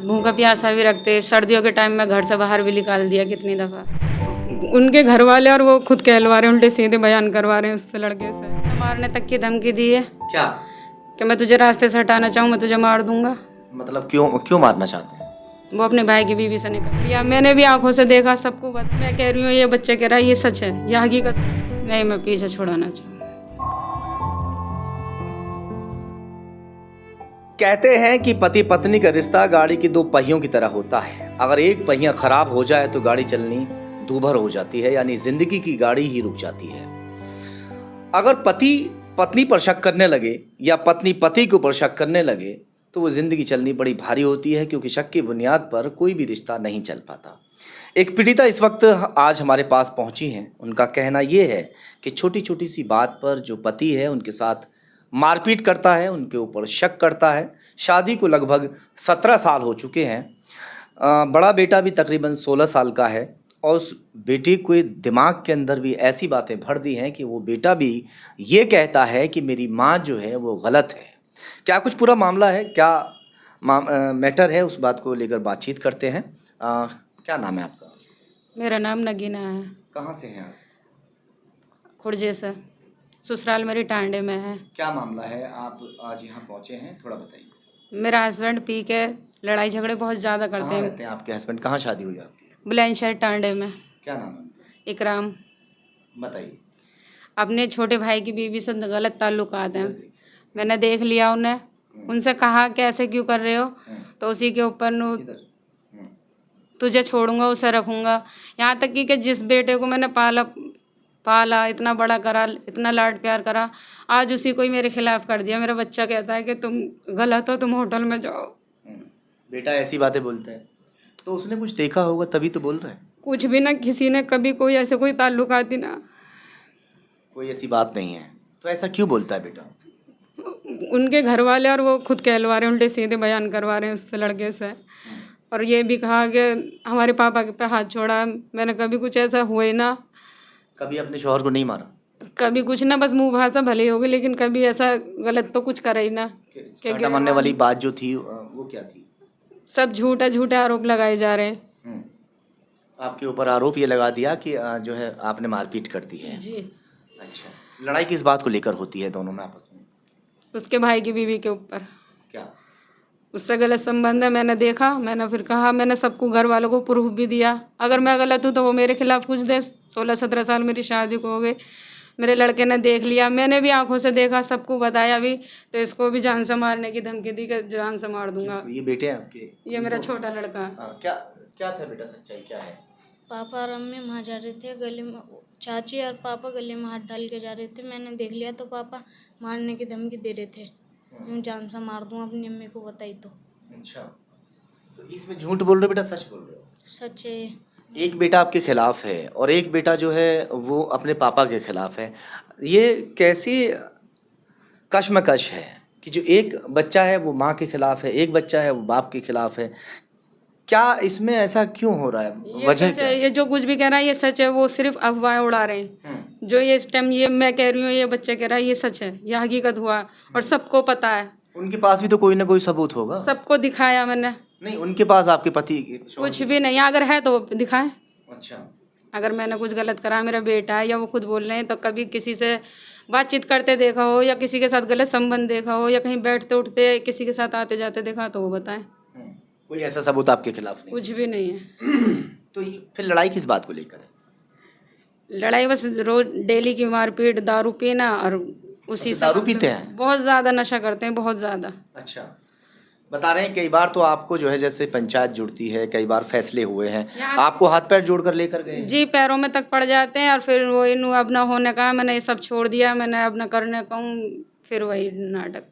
भूखा प्यासा भी रखते, सर्दियों के टाइम में घर से बाहर भी निकाल दिया कितनी दफ़ा। उनके घर वाले और वो खुद कहलवा रहे हैं, उल्टे सीधे बयान करवा रहे हैं उससे, लड़के से मारने तक की धमकी दी है क्या कि मैं तुझे रास्ते से हटाना चाहूँ, मैं तुझे मार दूंगा। मतलब क्यों क्यों मारना चाहते हैं? वो अपने भाई की बीवी से निकल लिया, मैंने भी आंखों से देखा, सबको बता। मैं कह रही हूँ ये बच्चे कह रहा है ये सच है, ये हकीकत नहीं, मैं पीछे छुड़ाना चाहूँ। कहते हैं कि पति पत्नी का रिश्ता गाड़ी की दो पहियों की तरह होता है। अगर एक पहिया खराब हो जाए तो गाड़ी चलनी दूभर हो जाती है, यानी जिंदगी की गाड़ी ही रुक जाती है। अगर पति पत्नी पर शक करने लगे या पत्नी पति के ऊपर शक करने लगे तो वो जिंदगी चलनी बड़ी भारी होती है, क्योंकि शक की बुनियाद पर कोई भी रिश्ता नहीं चल पाता। एक पीड़िता इस वक्त आज हमारे पास पहुंची हैं। उनका कहना ये है कि छोटी छोटी सी बात पर जो पति है उनके साथ मारपीट करता है, उनके ऊपर शक करता है। शादी को लगभग 17 साल हो चुके हैं। बड़ा बेटा भी तकरीबन 16 साल का है और उस बेटे के दिमाग के अंदर भी ऐसी बातें भर दी हैं कि वो बेटा भी ये कहता है कि मेरी माँ जो है वो गलत है। क्या कुछ पूरा मामला है, क्या मैटर है, उस बात को लेकर बातचीत करते हैं। क्या नाम है आपका? मेरा नाम नगीना है। कहाँ से हैं आप? खुर्जे से। ससुराल मेरी टांडे में है। क्या मामला है, आप आज यहाँ पहुँचे हैं, थोड़ा बताइए। मेरा हस्बैंड पी के लड़ाई झगड़े बहुत ज़्यादा करते कहाँ हैं। रहते हैं आपके हस्बैंड? कहाँ शादी हुई आपकी? बुलंदशहर टांडे में। क्या नाम है उनका? इकराम। बताइए। अपने छोटे भाई की बीवी से गलत ताल्लुकात हैं। मैंने देख लिया उन्हें, उनसे कहा कि ऐसे क्यों कर रहे हो, तो उसी के ऊपर तुझे छोड़ूंगा, उसे रखूंगा। यहाँ तक कि जिस बेटे को मैंने पाला इतना बड़ा करा, इतना लाड प्यार करा, आज उसी को ही मेरे खिलाफ कर दिया। मेरा बच्चा कहता है कि तुम गलत हो, तुम होटल में जाओ। बेटा ऐसी बातें बोलता है तो उसने कुछ देखा होगा तभी तो बोल रहा है। कुछ भी ना, किसी ने कभी कोई ऐसे कोई ताल्लुकात ही ना, कोई ऐसी बात नहीं है, तो ऐसा क्यों बोलता है बेटा? उनके घर वाले और वो खुद कहलवा रहे हैं, उल्टे सीधे बयान करवा रहे हैं उससे, लड़के से। और ये भी कहा कि हमारे पापा पे हाथ छोड़ा। मैंने कभी कुछ ऐसा हुआ ही ना, कभी अपने शौहर को नहीं मारा? कभी कुछ ना, बस मुंह भाषा भले ही होगी, लेकिन कभी ऐसा गलत तो कुछ करा ही ना। चाटा मारने वाली बात जो थी वो क्या थी? सब झूठा झूठे आरोप लगाए जा रहे हैं। आपके ऊपर आरोप ये लगा दिया कि जो है आपने मारपीट कर दी है। जी। अच्छा, लड़ाई किस बात को लेकर होती है दोनों में आपस में? उसके भाई की बीवी के ऊपर। क्या? उससे गलत संबंध है, मैंने देखा, मैंने फिर कहा, मैंने सबको घर वालों को प्रूफ भी दिया। अगर मैं गलत हूँ तो वो मेरे खिलाफ कुछ दे। 16-17 साल मेरी शादी को हो गए, मेरे लड़के ने देख लिया, मैंने भी आंखों से देखा, सबको बताया भी, तो इसको भी जान से मारने की धमकी दी कि जान से मार दूंगा। ये बेटे हैं आपके? ये मेरा छोटा लड़का। क्या क्या था बेटा, सच्चाई क्या है? पापा और अम्मी वहाँ जा रहे थे, गले में चाची और पापा गले में हाथ डाल के जा रहे थे। मैंने देख लिया तो पापा मारने की धमकी दे रहे थे, यूँ जान से मार दूँ अपनी अम्मी को बताई तो। अच्छा, तो इसमें झूठ बोल रहे हो बेटा, सच बोल रहे हो? सच है। एक बेटा आपके खिलाफ है और एक बेटा जो है वो अपने पापा के खिलाफ है। ये कैसी कश्मकश है कि जो एक बच्चा है वो माँ के खिलाफ है, एक बच्चा है वो बाप के खिलाफ है। क्या इसमें ऐसा क्यों हो रहा है, ये वजह सच क्या है, है? ये जो कुछ भी कह रहा है ये सच है, वो सिर्फ अफवाहें उड़ा रहे हैं। जो ये इस टाइम ये मैं कह रही हूँ, ये बच्चे कह रहा है ये सच है, ये हकीकत हुआ और सबको पता है। उनके पास भी तो कोई ना कोई सबूत होगा। सबको दिखाया मैंने। नहीं, उनके पास आपके पति कुछ भी नहीं, अगर है तो दिखाएं। अच्छा, अगर मैंने कुछ गलत करा, मेरा बेटा है या वो खुद बोल रहे हैं, तो कभी किसी से बातचीत करते देखा हो या किसी के साथ गलत संबंध देखा हो या कहीं बैठते उठते किसी के साथ आते जाते देखा तो वो बताएं। कोई ऐसा सबूत आपके खिलाफ नहीं? कुछ भी नहीं है। तो ये फिर लड़ाई किस बात को लेकर है? लड़ाई बस रोज डेली की मारपीट, दारू पीना और उसी अच्छा, दारू पीते हैं? बहुत ज़्यादा नशा करते हैं, बहुत ज़्यादा। अच्छा, बता रहे हैं कई बार तो आपको जो है जैसे पंचायत जुड़ती है, कई बार फैसले हुए हैं, आपको हाथ पैर जोड़कर लेकर गए हैं? जी, पैरों में तक पड़ जाते हैं और फिर वो इन अब ना होने का, मैंने ये सब छोड़ दिया, मैंने अब ना करने का हूँ, फिर वही नाटक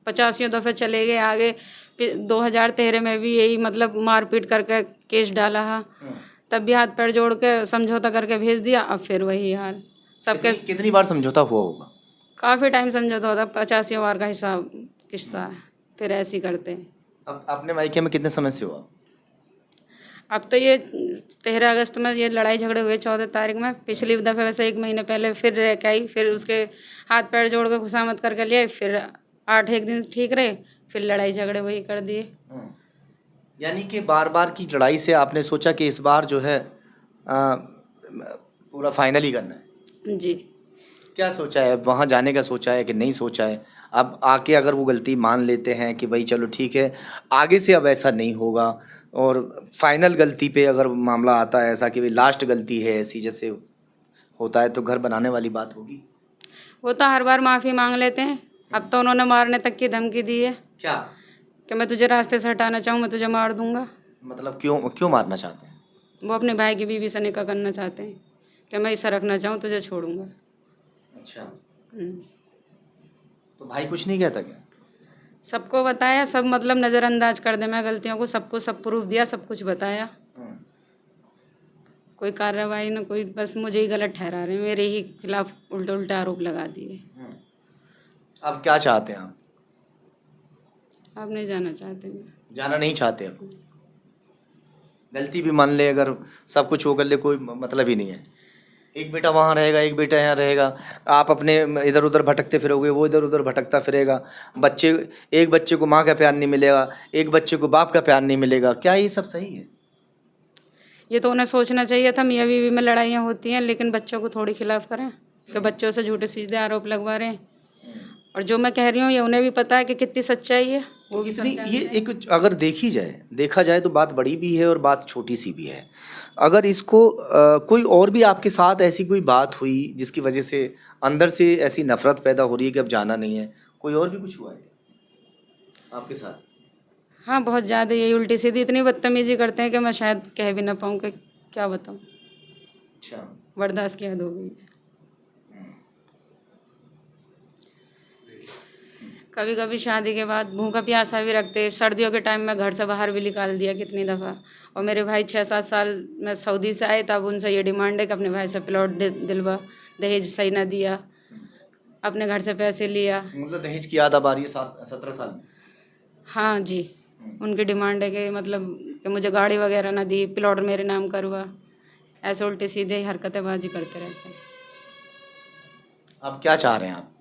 50 दफ़े चले गए आगे। 2013 में भी यही मतलब मारपीट करके केस डाला है, तब भी हाथ पैर जोड़ के समझौता करके भेज दिया। अब फिर वही हाल सबके। कितनी बार समझौता हुआ होगा? काफ़ी टाइम समझौता होता, 85 बार का हिसाब किस्सा है, फिर ऐसे ही करते हैं। अब अपने मायके में कितने समय से हुआ? अब तो ये 13 अगस्त में ये लड़ाई झगड़े हुए, 14 तारीख में। पिछली दफ़े वैसे 1 महीने पहले फिर रह के आई, फिर उसके हाथ पैर जोड़ के खुशामद करके लिए, फिर 8 एक दिन ठीक रहे, फिर लड़ाई झगड़े वही कर दिए। यानी कि बार बार की लड़ाई से आपने सोचा कि इस बार जो है पूरा फाइनल ही करना है। जी। क्या सोचा है, वहाँ जाने का सोचा है कि नहीं सोचा है? अब आके अगर वो गलती मान लेते हैं कि भाई चलो ठीक है, आगे से अब ऐसा नहीं होगा, और फाइनल गलती पे अगर मामला आता है ऐसा कि भाई लास्ट गलती है ऐसी जैसे होता है, तो घर बनाने वाली बात होगी। वो तो हर बार माफ़ी मांग लेते हैं। अब तो उन्होंने मारने तक की धमकी दी है क्या कि मैं तुझे रास्ते से हटाना चाहूँ, मैं तुझे मार दूंगा। मतलब, क्यों क्यों मारना चाहते हैं? वो अपने भाई की बीवी से निकाह करना चाहते हैं कि मैं इसे रखना चाहूँ, तुझे छोड़ूंगा। अच्छा, हम्म। तो भाई कुछ नहीं कहता क्या? सबको बताया, सब मतलब नज़रअंदाज कर दे मैं गलतियों को, सबको सब प्रूफ दिया, सब कुछ बताया, कोई कार्रवाई ना कोई, बस मुझे ही गलत ठहरा रहे हैं, मेरे ही खिलाफ उल्टे उल्टे आरोप लगा दिए। अब क्या चाहते हैं आप? आप नहीं जाना चाहते मैं। जाना नहीं चाहते अब? गलती भी मान ले, अगर सब कुछ वो कर ले, कोई मतलब ही नहीं है। एक बेटा वहाँ रहेगा, एक बेटा यहाँ रहेगा, आप अपने इधर उधर भटकते फिरोगे, वो इधर उधर भटकता फिरेगा। बच्चे, एक बच्चे को माँ का प्यार नहीं मिलेगा, एक बच्चे को बाप का प्यार नहीं मिलेगा। क्या ये सब सही है? ये तो उन्हें सोचना चाहिए था, मियाँ बीवी में लड़ाइयाँ होती हैं, लेकिन बच्चों को थोड़ी खिलाफ करें कि बच्चों से झूठे सीधे आरोप लगवा रहे हैं। और जो मैं कह रही हूँ ये उन्हें भी पता है कि कितनी सच्चाई है, वो भी इतनी सच्चाई ये है। एक, अगर देखा जाए तो बात बड़ी भी है और बात छोटी सी भी है। अगर इसको कोई और भी आपके साथ ऐसी कोई बात हुई जिसकी वजह से अंदर से ऐसी नफरत पैदा हो रही है कि अब जाना नहीं है, कोई और भी कुछ हुआ है क्या आपके साथ? हाँ, बहुत ज़्यादा, यही उल्टी सीधी इतनी बदतमीजी करते हैं कि मैं शायद कह भी ना पाऊँ कि क्या बताऊँ। अच्छा। बर्दाश्त की हद हो गई है। कभी कभी शादी के बाद भूखा प्यासा भी रखते, सर्दियों के टाइम में घर से बाहर भी निकाल दिया कितनी दफ़ा। और मेरे भाई 6-7 साल में सऊदी से आए, तब उनसे ये डिमांड है कि अपने भाई से प्लॉट दिलवा, दहेज सही ना दिया, अपने घर से पैसे लिया। मतलब दहेज की याद अब आ रही है 17 साल में? हाँ जी, उनकी डिमांड है कि मतलब कि मुझे गाड़ी वगैरह ना दी, प्लॉट मेरे नाम करवा, ऐसे उल्टे सीधे हरकतेबाजी करते रहते हैं। अब क्या चाह रहे हैं आप?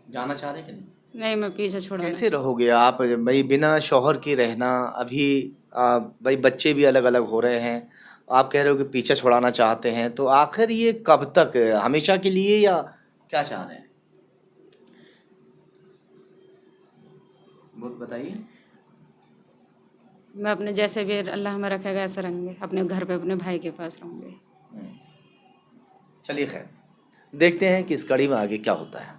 जाना चाह रहे हैं कि नहीं? नहीं, मैं पीछे छोड़ाना कैसे रहोगे आप भाई बिना शौहर के रहना? अभी भाई बच्चे भी अलग अलग हो रहे हैं, आप कह रहे हो कि पीछे छुड़ाना चाहते हैं, तो आखिर ये कब तक, हमेशा के लिए, या क्या चाह रहे हैं? बहुत बताइए। मैं अपने जैसे भी अल्लाह में रखेगा ऐसे रहेंगे, अपने घर पे अपने भाई के पास रहूँगी। चलिए खैर, देखते हैं कि इस कड़ी में आगे क्या होता है।